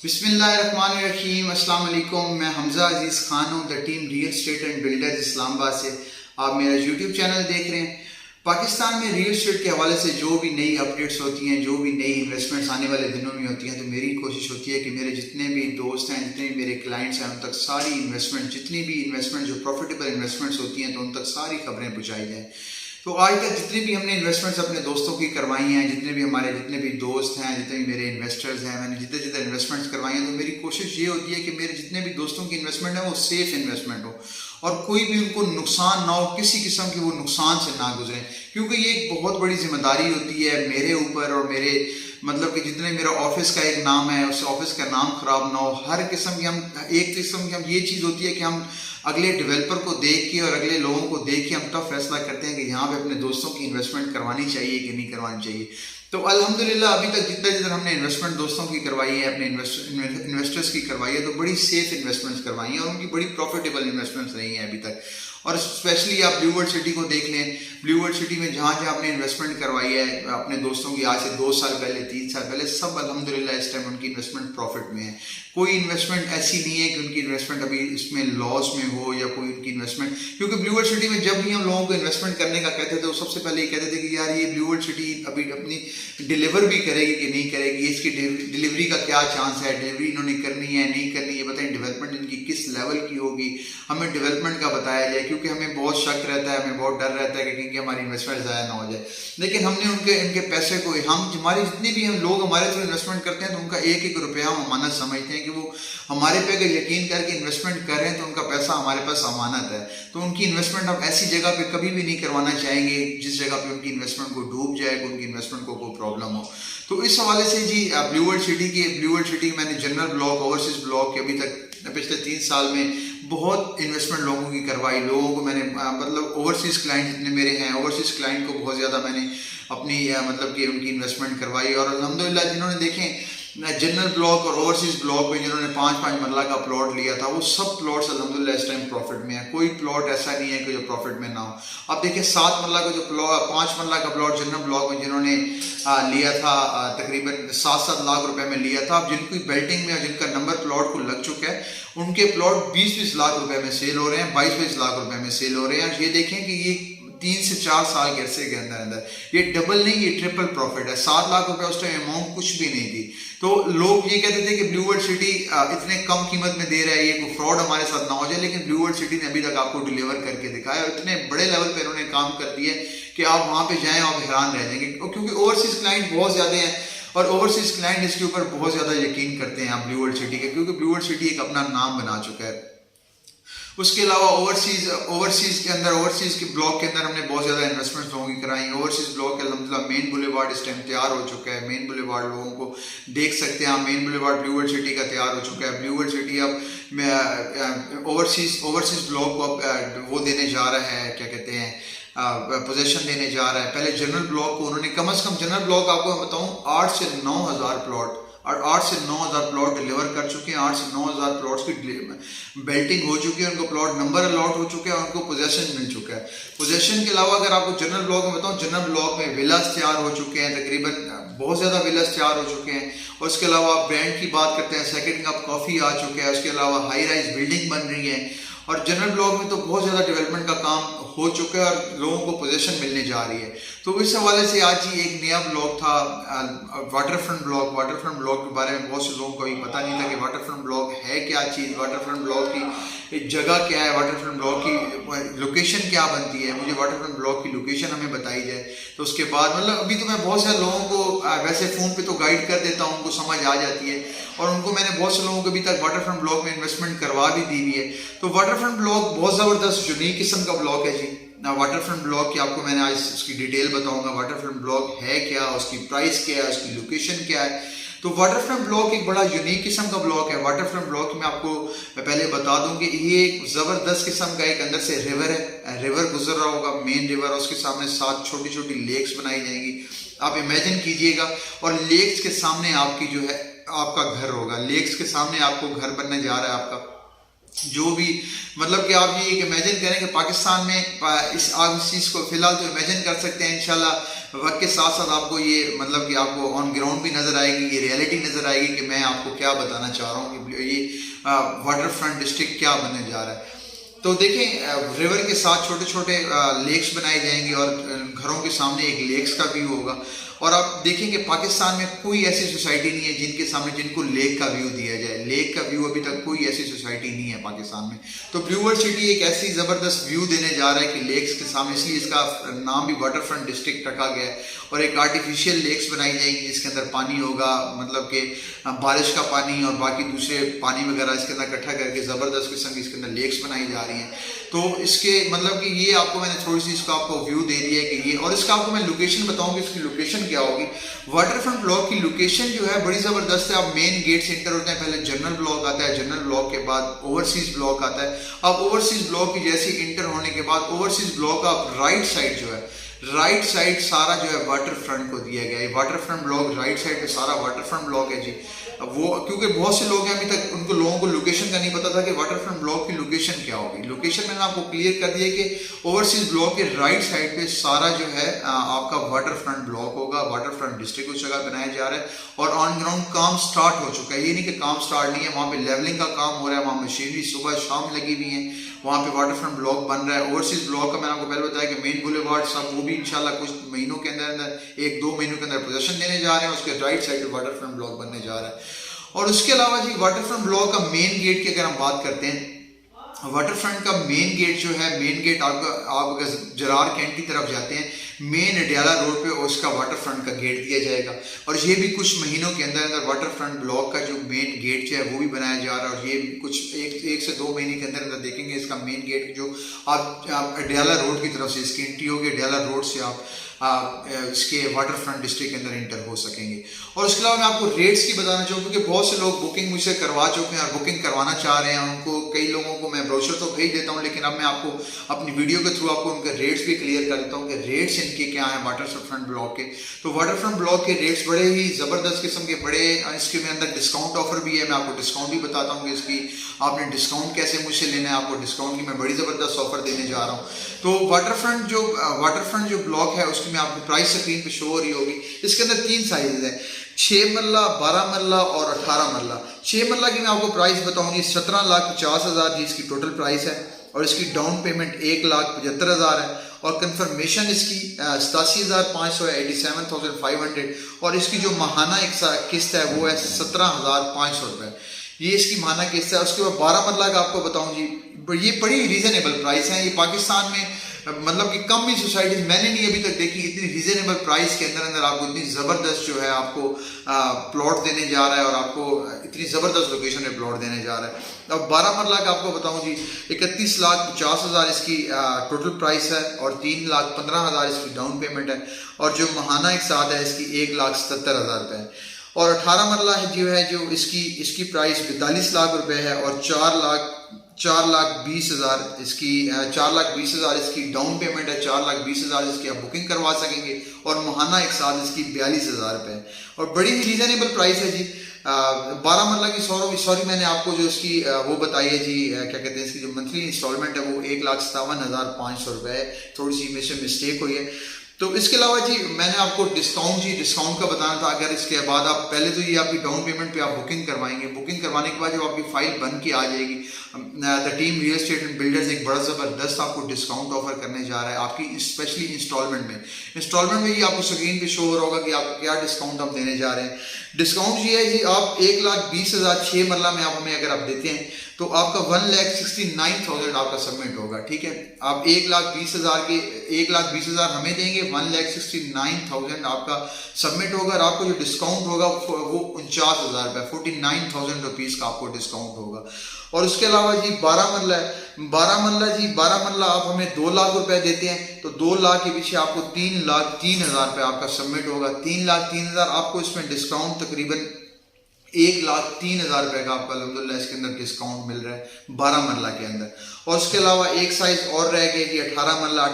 बिस्मिल्लाहिर्रहमानिर्रहीम अस्सलाम वालेकुम। मैं हमजा अजीज़ खान हूँ, the team real estate and builders Islamabad से। आप मेरा यूट्यूब चैनल देख रहे हैं। पाकिस्तान में रियल स्टेट के हवाले से जो भी नई अपडेट्स होती हैं, जो भी नई इन्वेस्टमेंट्स आने वाले दिनों में होती हैं, तो मेरी कोशिश होती है कि मेरे जितने भी दोस्त हैं, जितने भी मेरे क्लाइंट्स हैं, उन तक सारी इन्वेस्टमेंट, जितनी भी इन्वेस्टमेंट जो प्रॉफिटेबल इन्वेस्टमेंट्स होती हैं, तो उन तक सारी खबरें पहुँचाई जाएँ। तो आज तक जितनी भी हमने इन्वेस्टमेंट्स अपने दोस्तों की करवाई हैं, जितने भी दोस्त हैं, जितने भी मेरे इन्वेस्टर्स हैं, मैंने जितने जितने इन्वेस्टमेंट्स करवाई हैं, तो मेरी कोशिश ये होती है कि मेरे जितने भी दोस्तों की इन्वेस्टमेंट है वो सेफ इन्वेस्टमेंट हो और कोई भी उनको नुकसान ना हो, किसी किस्म के वो नुकसान से ना गुजरें, क्योंकि ये एक बहुत बड़ी जिम्मेदारी होती है मेरे ऊपर और मेरे मतलब कि जितने मेरा ऑफिस का एक नाम है, उस ऑफिस का नाम खराब ना हो। हर किस्म की हम ये चीज़ होती है कि हम अगले डेवलपर को देख के और अगले लोगों को देख के हम तब फैसला करते हैं कि यहाँ पे अपने दोस्तों की इन्वेस्टमेंट करवानी चाहिए कि नहीं करवानी चाहिए। तो अल्हम्दुलिल्लाह अभी तक जितना हमने इन्वेस्टमेंट दोस्तों की करवाई है, अपने इन्वेस्टर्स की करवाई है, तो बड़ी सेफ इन्वेस्टमेंट्स करवाई हैं और उनकी बड़ी प्रॉफिटेबल इन्वेस्टमेंट्स रही हैं अभी तक। और स्पेशली आप ब्लू वर्ल्ड सिटी को देख लें। ब्लू वर्ल्ड सिटी में जहाँ जहाँ आपने इन्वेस्टमेंट करवाई है अपने दोस्तों की, आज से 2 साल पहले, 3 साल पहले, सब अल्हम्दुलिल्लाह इस टाइम उनकी इन्वेस्टमेंट प्रॉफिट में है। कोई इन्वेस्टमेंट ऐसी नहीं है कि उनकी इन्वेस्टमेंट अभी इसमें लॉस में हो या कोई उनकी इन्वेस्टमेंट, क्योंकि ब्लू वर्ल्ड सिटी में जब भी हम लोगों को इन्वेस्टमेंट करने का कहते थे तो सबसे पहले ये कहते थे कि यार ये ब्लू वर्ल्ड सिटी अभी अपनी डिलीवर भी करेगी कि नहीं करेगी, इसकी डिलीवरी का क्या चांस है, डिलीवरी इन्होंने करनी है नहीं करनी है, बताएं डेवलपमेंट इनकी किस लेवल की होगी, हमें डेवलपमेंट का बताया जाए, क्योंकि हमें बहुत शक रहता है, हमें बहुत डर रहता है कि कहीं हमारी इन्वेस्टमेंट ज़ाया ना हो जाए। लेकिन हमने इनके पैसे को, हम हमारी जितनी भी हम लोग हमारे थ्रू इन्वेस्टमेंट करते हैं तो उनका एक एक रुपया हम अमानत समझते हैं कि वो हमारे पे अगर यकीन करके इन्वेस्टमेंट कर रहे हैं तो उनका पैसा हमारे पास अमानत है। तो उनकी इन्वेस्टमेंट हम ऐसी जगह पे कभी भी नहीं करवाना चाहेंगे जिस जगह पे उनकी इन्वेस्टमेंट को डूब जाए, उनकी इन्वेस्टमेंट को कोई प्रॉब्लम हो। तो इस हवाले से जी ब्लू वर्ल्ड सिटी मैंने जनरल ब्लॉक, ओवरसीज ब्लॉक के अभी तक पिछले 3 साल में बहुत इन्वेस्टमेंट लोगों की करवाई। लोगों को मैंने मतलब ओवरसीज क्लाइंट जितने मेरे हैं, ओवरसीज क्लाइंट को बहुत ज़्यादा मैंने अपनी मतलब कि उनकी इन्वेस्टमेंट करवाई। और अल्हम्दुलिल्लाह जिन्होंने देखें जनरल ब्लॉक और ओवरसीज ब्लॉक में जिन्होंने 5-5 मरला का प्लॉट लिया था, वो सब प्लॉट्स अल्हम्दुलिल्लाह इस टाइम प्रॉफिट में है। कोई प्लॉट ऐसा नहीं है कि जो प्रॉफिट में ना हो। अब देखिए 7 मरला का जो प्लॉट, 5 मरला का प्लॉट जनरल ब्लॉक में जिन्होंने लिया था तकरीबन 7-7 लाख रुपए में लिया था। अब जिनकी बेल्टिंग में, जिनका नंबर प्लॉट को लग चुका है, उनके प्लॉट 20-20 लाख रुपए में सेल हो रहे हैं, 22-22 लाख रुपए में सेल हो रहे हैं। ये देखें कि ये 3 से 4 साल के अरसे के अंदर ये डबल नहीं, ये ट्रिपल प्रॉफिट है। 7 लाख रुपए उस टाइम अमाउंट कुछ भी नहीं थी। तो लोग ये कहते थे कि ब्लू वर्ल्ड सिटी इतने कम कीमत में दे रहा है, ये कोई फ्रॉड हमारे साथ ना हो जाए। लेकिन ब्लू वर्ल्ड सिटी ने अभी तक आपको डिलीवर करके दिखाया और इतने बड़े लेवल पे इन्होंने काम कर दिया कि आप वहां पे जाएं और हैरान रह जाएंगे, क्योंकि ओवरसीज क्लाइंट बहुत ज्यादा हैं और ओवरसीज क्लाइंट इसके ऊपर बहुत ज्यादा यकीन करते हैं ब्लू वर्ल्ड सिटी के, क्योंकि ब्लू वर्ल्ड सिटी एक अपना नाम बना चुका है। उसके अलावा ओवरसीज के ब्लॉक के अंदर हमने बहुत ज़्यादा इन्वेस्टमेंट्स लोगों की कराई। ओवरसीज ब्लॉक अल्हम्दुलिल्लाह मेन बुलेवार्ड इस टाइम तैयार हो चुका है। मेन बुलेवार्ड लोगों को देख सकते हैं आप, main boulevard blue world city का तैयार हो चुका है। ब्लू वर्ल्ड सिटी अब ओवरसीज ब्लॉक को अब वो देने जा रहा है, क्या कहते हैं, पोजीशन देने जा रहा है। पहले जनरल ब्लॉक को उन्होंने कम से कम, जनरल ब्लॉक आपको मैं बताऊँ 8 से 9 हज़ार प्लॉट और 8 से 9 हज़ार प्लॉट डिलीवर कर चुके हैं। 8 से 9 हज़ार प्लॉट्स की बेल्टिंग हो चुकी है, उनको प्लॉट नंबर अलॉट हो चुके हैं, उनको पोजेशन मिल चुका है। पोजेशन के अलावा अगर आपको जनरल ब्लॉक में बताऊं, जनरल ब्लॉक में विलास तैयार हो चुके हैं, तकरीबन बहुत ज़्यादा विलास तैयार हो चुके हैं। और उसके अलावा आप ब्रांड की बात करते हैं, सेकेंड कप कॉफ़ी आ चुका है। उसके अलावा हाई राइज बिल्डिंग बन रही है और जनरल ब्लॉक में तो बहुत ज़्यादा डेवलपमेंट का काम हो चुका है और लोगों को पोजीशन मिलने जा रही है। तो इस हवाले से आज ही एक नया ब्लॉक था वाटरफ्रंट ब्लॉक। वाटरफ्रंट ब्लॉक के बारे में बहुत से लोगों को अभी पता नहीं था कि वाटरफ्रंट ब्लॉक है क्या चीज़, वाटरफ्रंट ब्लॉक की जगह क्या है, वाटरफ्रंट ब्लॉक की लोकेशन क्या बनती है। मुझे वाटरफ्रंट ब्लॉक की लोकेशन हमें बताई जाए तो उसके बाद मतलब अभी तो मैं बहुत सारे लोगों को वैसे फ़ोन पे तो गाइड कर देता हूँ, उनको समझ आ जाती है और उनको मैंने बहुत से लोगों को अभी तक वाटरफ्रंट ब्लॉक में इन्वेस्टमेंट करवा भी दी हुई है। तो वाटरफ्रंट ब्लॉक बहुत ज़बरदस्त यूनिक किस्म का ब्लॉक है जी। वाटरफ्रंट ब्लॉक की आपको मैंने आज उसकी डिटेल बताऊंगा। वाटरफ्रंट ब्लॉक है क्या, उसकी प्राइस क्या है, उसकी लोकेशन क्या है। तो वाटरफ्रंट ब्लॉक एक बड़ा यूनिक किस्म का ब्लॉक है। वाटरफ्रंट ब्लॉक में आपको पहले बता दूं कि ये एक ज़बरदस्त किस्म का एक अंदर से रिवर है, रिवर गुजर रहा होगा, मेन रिवर, उसके सामने 7 छोटी छोटी लेक्स बनाई जाएंगी। आप इमेजिन कीजिएगा और लेक्स के सामने आपकी जो है आपका घर होगा, लेक्स के सामने आपको घर बनने जा रहा है आपका। जो भी मतलब कि आप ये इमेजिन करें कि पाकिस्तान में इस चीज़ को फिलहाल तो इमेजिन कर सकते हैं, इंशाल्लाह वक्त के साथ साथ आपको ये मतलब कि आपको ऑन ग्राउंड भी नज़र आएगी, ये रियलिटी नज़र आएगी कि मैं आपको क्या बताना चाह रहा हूँ कि ये वाटर फ्रंट डिस्ट्रिक्ट क्या बनने जा रहा है। तो देखें, रिवर के साथ छोटे छोटे लेक्स बनाए जाएंगे और घरों के सामने एक लेक्स का व्यू होगा। और आप देखेंगे पाकिस्तान में कोई ऐसी सोसाइटी नहीं है जिनके सामने जिनको लेक का व्यू दिया जाए। लेक का व्यू अभी तक कोई ऐसी सोसाइटी नहीं है पाकिस्तान में। तो ब्लू वर्ल्ड सिटी एक ऐसी ज़बरदस्त व्यू देने जा रहा है कि लेक्स के सामने, इसलिए इसका नाम भी वाटर फ्रंट डिस्ट्रिक्ट रखा गया है। और एक आर्टिफिशियल लेक्स बनाई जाएंगी जिसके अंदर पानी होगा, मतलब कि बारिश का पानी और बाकी दूसरे पानी वगैरह इसके अंदर इकट्ठा करके ज़बरदस्त किस्म की इसके अंदर लेक्स बनाई जा रही हैं। तो इसके मतलब कि ये आपको मैंने थोड़ी सी इसका आपको व्यू दे दिया है कि ये, और इसका आपको मैं लोकेशन बताऊंगी, इसकी लोकेशन क्या होगी। वाटर फ्रंट ब्लॉक की लोकेशन जो है बड़ी ज़बरदस्त है। आप मेन गेट से एंटर होते हैं, पहले जनरल ब्लॉक आता है, जनरल ब्लॉक के बाद ओवरसीज ब्लॉक आता है। अब ओवरसीज ब्लॉक की जैसे इंटर होने के बाद ओवरसीज ब्लॉक का राइट साइड जो है, राइट साइड सारा जो है वाटर फ्रंट को दिया गया है। Water front block right side पे सारा वाटर फ्रंट ब्लॉक है जी। वो क्योंकि बहुत से लोग हैं अभी तक उनको लोगों को लोकेशन का नहीं पता था कि वाटर फ्रंट ब्लॉक की लोकेशन क्या होगी। लोकेशन मैंने आपको क्लियर कर दिया कि ओवरसीज ब्लॉक के राइट साइड पे सारा जो है आपका वाटर फ्रंट ब्लॉक होगा। वाटर फ्रंट डिस्ट्रिक्ट उस जगह बनाया जा रहा है और ऑन ग्राउंड काम स्टार्ट हो चुका है। ये नहीं कि काम स्टार्ट नहीं है, वहाँ पे लेवलिंग का काम हो रहा है, वहाँ मशीनरी सुबह शाम लगी हुई है, वहाँ पे वाटर फ्रंट ब्लॉक बन रहा है। ओवरसीज ब्लॉक का मैंने आपको पहले बताया कि मेन बुलेवार्ड सब वो भी इंशाल्लाह कुछ महीनों के अंदर 1-2 महीनों के अंदर पोजीशन देने जा रहे हैं। उसके राइट साइड पे वाटर फ्रंट ब्लॉक बनने जा रहा है। और उसके अलावा जी वाटर फ्रंट ब्लॉक का मेन गेट की अगर हम बात करते हैं, वाटर फ्रंट का मेन गेट जो है, मेन गेट आपका आप अगर जरार कैंट की तरफ जाते हैं, मेन अडियाला रोड पे उसका वाटर फ्रंट का गेट दिया जाएगा। और ये भी कुछ महीनों के अंदर अंदर वाटर फ्रंट ब्लॉक का जो मेन गेट जो है वो भी बनाया जा रहा है। और ये भी कुछ एक से 2 महीने के अंदर अंदर देखेंगे इसका मेन गेट जो आप अडियाला रोड की तरफ से इसकी एंट्री होगी, अडियाला रोड से आप इसके वाटर फ्रंट डिस्ट्रिक्ट के अंदर इंटर हो सकेंगे। और उसके अलावा मैं आपको रेट्स की बताना चाहूँ, क्योंकि बहुत से लोग बुकिंग मुझसे करवा चुके हैं और बुकिंग करवाना चाह रहे हैं। उनको कई लोगों को मैं ब्रोशर तो भेज देता हूँ, लेकिन अब मैं आपको अपनी वीडियो के थ्रू आपको उनके रेट्स भी क्लियर कर देता हूँ कि रेट्स इनके क्या हैं वाटर फ्रंट ब्लॉक के। तो वाटर फ्रंट ब्लॉक के रेट्स बड़े ही ज़बरदस्त किस्म के, बड़े इसके अंदर डिस्काउंट ऑफर भी है। मैं आपको डिस्काउंट भी बताता हूँ कि इसकी आपने डिस्काउंट कैसे मुझसे लेना है। आपको डिस्काउंट की मैं बड़ी ज़बरदस्त ऑफर देने जा रहा हूँ। तो वाटर फ्रंट जो ब्लॉक है उसकी मैं आपको प्राइस स्क्रीन पे शो हो रही होगी। इसके अंदर 3 साइजेज हैं, 6 मरला, 12 मरला और 18 मरला। 6 मरला की मैं आपको प्राइस बताऊंगी 17,50,000 जी इसकी टोटल प्राइस है। और इसकी डाउन पेमेंट 1,75,000 है। और कंफर्मेशन इसकी 87,500 है, 87,500। और इसकी जो माहाना एक किस्त है वो है 17,500 रुपये, ये इसकी माहाना किस्त है। उसके बाद 12 मरला का आपको बताऊं जी, ये बड़ी रीजनेबल प्राइस है। ये पाकिस्तान में मतलब कि कम ही सोसाइटीज मैंने नहीं अभी तक देखी इतनी रीजनेबल प्राइस के अंदर अंदर आपको इतनी ज़बरदस्त जो है आपको प्लॉट देने जा रहा है और आपको इतनी ज़बरदस्त लोकेशन में प्लॉट देने जा रहा है। अब 12 मरला का आपको बताऊं जी 31,50,000 इसकी टोटल प्राइस है और 3,15,000 इसकी डाउन पेमेंट है। और जो माहाना एक साथ है इसकी 1,77,000 रुपये है। और 18 मरला है जो इसकी प्राइस 42 लाख रुपए है और 4,20,000 इसकी 4,20,000 इसकी डाउन पेमेंट है। 4,20,000 इसकी आप बुकिंग करवा सकेंगे और माहाना एक साथ इसकी 42,000 रुपये है और बड़ी ही रीजनेबल प्राइस है जी। 12 मरला की सॉरी मैंने आपको जो इसकी वो बताई है जी, क्या कहते हैं, इसकी जो मंथली इंस्टॉलमेंट है वो 1,57,500 रुपये है। थोड़ी सी मुझसे मिस्टेक हुई है। तो इसके अलावा जी मैंने आपको डिस्काउंट का बताना था। अगर इसके बाद आप पहले तो ये आपकी डाउन पेमेंट पे आप बुकिंग करवाएंगे, बुकिंग करवाने के बाद जब आपकी फाइल बन के आ जाएगी, the team real estate and builders एक बड़ा ज़बरदस्त आपको डिस्काउंट ऑफर करने जा रहा है आपकी स्पेशली इंस्टॉलमेंट में ये आपको स्क्रीन पे शो हो रहा होगा कि आपको क्या डिस्काउंट हम देने जा रहे हैं। डिस्काउंट ये है जी, आप 1,20,000 6 मरला में आप हमें अगर आप देते हैं तो आपका 1,69,000 आपका सबमिट होगा। ठीक है, आप 1,20,000 हमें देंगे, 1,69,000 आपका सबमिट होगा और आपको जो डिस्काउंट होगा वो 49,000 रुपये 49,000 रुपीज़ का आपको डिस्काउंट होगा। और उसके अलावा जी 12 मरला है, 12 मरला आप हमें 2 लाख रुपए देते हैं तो 2 लाख के पीछे आपको 3,03,000 रुपये आपका सबमिट होगा। 3,03,000 आपको इसमें डिस्काउंट तकरीबन 1,03,000 रुपये का आपका अल्हम्दुलिल्लाह इसके अंदर डिस्काउंट मिल रहा है 12 मरला के अंदर। और उसके अलावा एक साइज और रह गया कि 18 मरला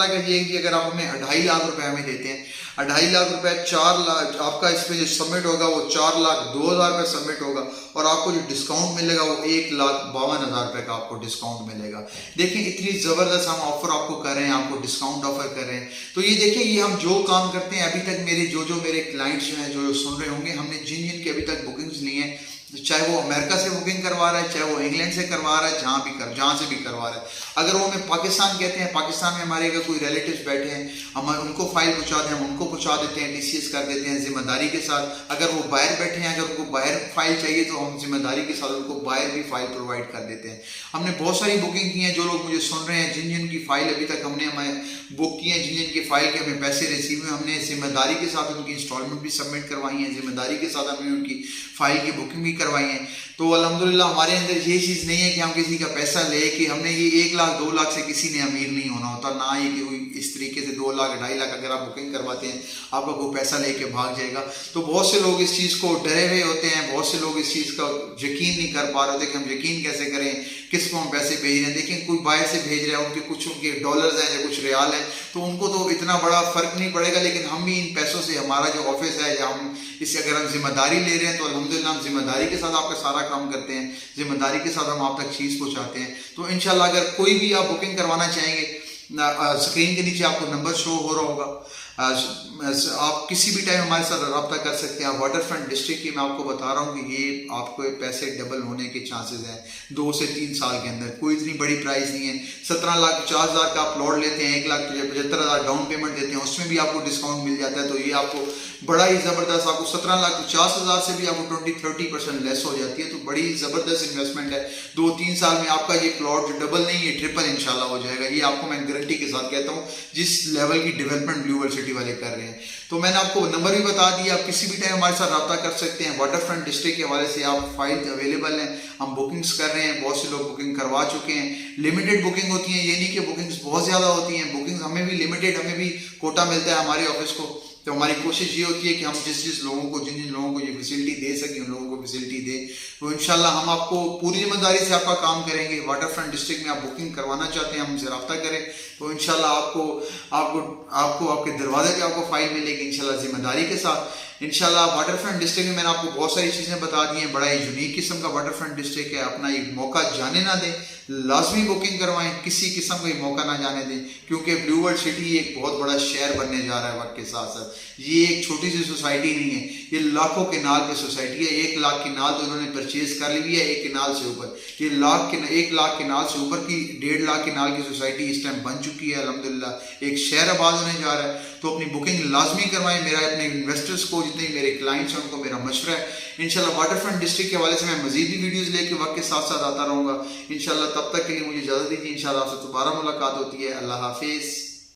का ये कि अगर आप हमें 2.5 लाख रुपए हमें देते हैं, 2.5 लाख रुपए, 4 लाख आपका इसमें जो सबमिट होगा वो 4,02,000 रुपये सबमिट होगा, और आपको जो डिस्काउंट मिलेगा वो 1,52,000 रुपये का आपको डिस्काउंट मिलेगा। देखिए इतनी ज़बरदस्त हम ऑफर आपको कर रहे हैं, आपको डिस्काउंट ऑफर कर रहे हैं। तो ये देखिए, ये हम जो काम करते हैं अभी तक, मेरे जो मेरे क्लाइंट्स जो हैं, जो सुन रहे होंगे, हमने जिन की अभी तक बुकिंग्स ली हैं, चाहे वो अमेरिका से बुकिंग करवा रहा है, चाहे वो इंग्लैंड से करवा रहा है, जहाँ से भी करवा रहा है, अगर वो हमें पाकिस्तान कहते हैं, पाकिस्तान में हमारे अगर कोई रिलेटिव्स बैठे हैं, हम उनको फाइल पहुँचा दें, हम उनको पहुँचा देते हैं, TCS कर देते हैं जिम्मेदारी के साथ। अगर वो बाहर बैठे हैं, अगर उनको बाहर फाइल चाहिए तो हम जिम्मेदारी के साथ उनको बाहर भी फाइल प्रोवाइड कर देते हैं। हमने बहुत सारी बुकिंग की हैं, जो लोग मुझे सुन रहे हैं, जिन की फाइल अभी तक हमने हमें बुक की है, जिन की फाइल के हमें पैसे रिसीव हुए, हमने जिम्मेदारी के साथ उनकी इंस्टॉलमेंट भी सबमिट करवाई है, जिम्मेदारी के साथ हमने उनकी फाइल की बुकिंग भी करवाई है। तो अल्हम्दुलिल्लाह हमारे अंदर ये चीज़ नहीं है कि हम किसी का पैसा ले, कि हमने ये 1 लाख 2 लाख से किसी ने अमीर नहीं होना होता, ना ही कि कोई इस तरीके से 2 लाख 2.5 लाख अगर आप बुकिंग करवाते हैं आपका कोई पैसा लेके भाग जाएगा। तो बहुत से लोग इस चीज़ को डरे हुए होते हैं, बहुत से लोग इस चीज़ का यकीन नहीं कर पा रहे होते कि हम यकीन कैसे करें, किसको हम पैसे भेज रहे हैं। देखिए कोई बाहर से भेज रहा है, उनके डॉलर्स हैं या कुछ रियाल है, तो उनको तो इतना बड़ा फर्क नहीं पड़ेगा, लेकिन हम भी इन पैसों से, हमारा जो ऑफिस है या हम इससे अगर हम जिम्मेदारी ले रहे हैं, तो अल्हम्दुलिल्लाह हम जिम्मेदारी के साथ आपका सारा काम करते हैं, जिम्मेदारी के साथ हम आप तक चीज़ पहुंचाते हैं। तो इंशाल्लाह अगर कोई भी आप बुकिंग करवाना चाहेंगे, स्क्रीन के नीचे आपको नंबर शो हो रहा होगा, आप किसी भी टाइम हमारे साथ रब्ता कर सकते हैं। वाटर फ्रंट डिस्ट्रिक्ट की मैं आपको बता रहा हूँ कि ये आपको पैसे डबल होने के चांसेस हैं 2 से 3 साल के अंदर। कोई इतनी बड़ी प्राइस नहीं है। 17,50,000 का आप प्लॉट लेते हैं, 1,75,000 डाउन पेमेंट देते हैं, उसमें भी आपको डिस्काउंट मिल जाता है। तो ये आपको बड़ा ही ज़बरदस्त, आपको 17,50,000 से भी आपको 20-30% लेस हो जाती है। तो बड़ी ज़बरदस्त इन्वेस्टमेंट है। 2-3 साल में आपका ये प्लॉट जो डबल नहीं, ये ट्रिपल इंशाल्लाह हो जाएगा। ये आपको मैं गारंटी के साथ कहता हूँ, जिस लेवल की डेवलपमेंट ब्लू वर्ल्ड सिटी वाले कर रहे हैं। तो मैंने आपको नंबर भी बता दिया, आप किसी भी टाइम हमारे साथ रब्ता कर सकते हैं। वाटर फ्रंट डिस्ट्रिक्ट के हवाले से आप फाइल अवेलेबल हैं, हम बुकिंग्स कर रहे हैं, बहुत से लोग बुकिंग करवा चुके हैं। लिमिटेड बुकिंग होती है, ये नहीं कि बुकिंग्स बहुत ज़्यादा होती हैं, बुकिंग्स हमें भी लिमिटेड, हमें भी कोटा मिलता है हमारे ऑफिस को। तो हमारी कोशिश ये होती है कि हम जिन लोगों को ये फैसिलिटी दे सकें, उन लोगों को फैसिलिटी दें। तो इंशाल्लाह हम आपको पूरी ईमानदारी से आपका काम करेंगे। वाटर फ्रंट डिस्ट्रिक्ट में आप बुकिंग करवाना चाहते हैं, हमसे रब्ता करें, तो इंशाल्लाह आपको आपके दरवाजे पे आपको फाइल मिलेगी इंशाल्लाह जिम्मेदारी के साथ। इंशाल्लाह वाटर फ्रंट डिस्ट्रिक्ट में मैंने आपको बहुत सारी चीज़ें बता दी हैं। बड़ा ही यूनिक किस्म का वाटर फ्रंट डिस्ट्रिक्ट है। अपना एक मौका जाने ना दें, लाजमी बुकिंग करवाएं, किसी किस्म का मौका ना जाने दें, क्योंकि ब्लू वर्ल्ड सिटी एक बहुत बड़ा शहर बनने जा रहा है वक्त के साथ साथ। ये एक छोटी सी सोसाइटी नहीं है, ये लाखों केनाल पे सोसाइटी है। 1 लाख केनाल तो इन्होंने परचेज कर ली है, एक केनाल से ऊपर। ये 1 लाख केनाल से ऊपर की 1.5 लाख केनाल की सोसाइटी इस टाइम बन चुकी है। अल्हम्दुलिल्लाह एक शहर आबाद होने जा रहा है। तो अपनी बुकिंग लाजमी करवाएं। मेरा अपने इन्वेस्टर्स को, जितने मेरे क्लाइंट्स हैं, उनको मेरा मशवरा है। इंशाल्लाह वाटर फ्रंट डिस्ट्रिक्ट के हवाले से मैं मजीद भी वीडियोज़ लेके वक्त के साथ साथ आता रहूँगा इंशाल्लाह। तब तक के लिए मुझे इजाज़त दीजिए। इंशाल्लाह आपसे दोबारा मुलाकात होती है। अल्लाह हाफिज़।